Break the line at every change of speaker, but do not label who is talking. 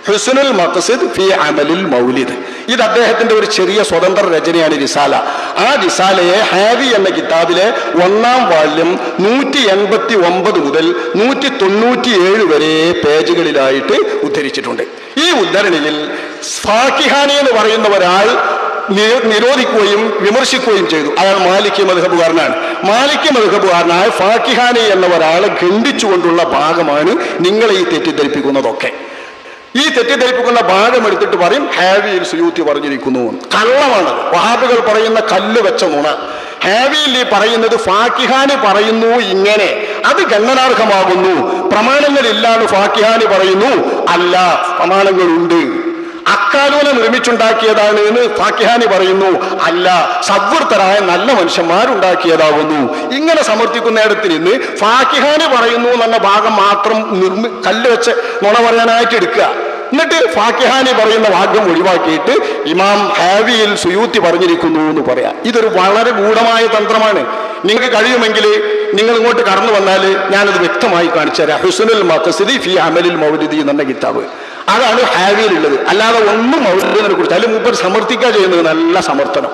ഹുസ്നുൽ മഖ്സിദ് ഫി അമലിൽ മൗലിദ്. ഇത് അദ്ദേഹത്തിന്റെ ഒരു ചെറിയ സ്വതന്ത്ര രചനയാണ് റിസാല. ആ റിസാലയെ ഹാവി എന്ന കിതാബിലെ 1-ാം വാല്യം 189 മുതൽ 197 വരെ പേജുകളിലായിട്ട് ഉദ്ധരിച്ചിട്ടുണ്ട്. ഈ ഉദ്ധരണിയിൽ ഫാക്കിഹാനി എന്ന് പറയുന്ന ഒരാൾ നിരോധിക്കുകയും വിമർശിക്കുകയും ചെയ്തു. അയാൾ മാലിക്കി മദ്ഹബുകാരനാണ്. മാലിക്കി മദ്ഹബുകാരനായ ഫാക്കിഹാനി എന്ന ഒരാളെ ഖണ്ഡിച്ചുകൊണ്ടുള്ള ഭാഗമാണ് നിങ്ങളെ ഈ തെറ്റിദ്ധരിപ്പിക്കുന്നതൊക്കെ. ഈ തെറ്റിദ്ധരിപ്പിക്കുന്ന ഭാഗം എടുത്തിട്ട് പറയും ഹാവിയിൽ സുയൂത്തി പറഞ്ഞിരിക്കുന്നു. കള്ളമാണ്. വഹാബികൾ പറയുന്ന കല്ല് വെച്ച നുണ. ഹാവിയിൽ ഈ പറയുന്നത് ഫാക്കിഹാനി പറയുന്നു ഇങ്ങനെ, അത് ഗണ്ണനാർഹമാകുന്നു. പ്രമാണങ്ങളില്ലാന്ന് ഫാക്കിഹാനി പറയുന്നു. അല്ല, പ്രമാണങ്ങളുണ്ട്. അക്കാലൂനെ നിർമ്മിച്ചുണ്ടാക്കിയതാണ് എന്ന് ഫാക്കിഹാനി പറയുന്നു. അല്ല, സവ്വൃത്തരായ നല്ല മനുഷ്യന്മാരുണ്ടാക്കിയതാകുന്നു. ഇങ്ങനെ സമർത്ഥിക്കുന്നിടത്ത് നിന്ന് ഫാക്കിഹാനി പറയുന്നു എന്ന ഭാഗം മാത്രം കല്ല് വെച്ച് നുണ പറയാനായിട്ട് എടുക്കുക. എന്നിട്ട് ഫാക്കിഹാനി പറയുന്ന ഭാഗം ഒഴിവാക്കിയിട്ട് ഇമാം ഹാവിയിൽ സുയൂത്തി പറഞ്ഞിരിക്കുന്നു എന്ന് പറയാം. ഇതൊരു വളരെ ഗൂഢമായ തന്ത്രമാണ്. നിങ്ങൾക്ക് കഴിയുമെങ്കിൽ നിങ്ങൾ ഇങ്ങോട്ട് കടന്നു വന്നാൽ ഞാനത് വ്യക്തമായി കാണിച്ചു തരാം. ഹുസ്നുൽ മഖ്സിദ് ഫി അമലിൽ മൗലിദി എന്ന കിതാബ്, അതാണ് ഹാവിയിലുള്ളത്. അല്ലാതെ ഒന്നും മൗലിദിനെ കുറിച്ച് അതിൽ മൂപ്പർ സമർത്ഥിക്കുക ചെയ്യുന്നത് നല്ല സമർത്ഥനം.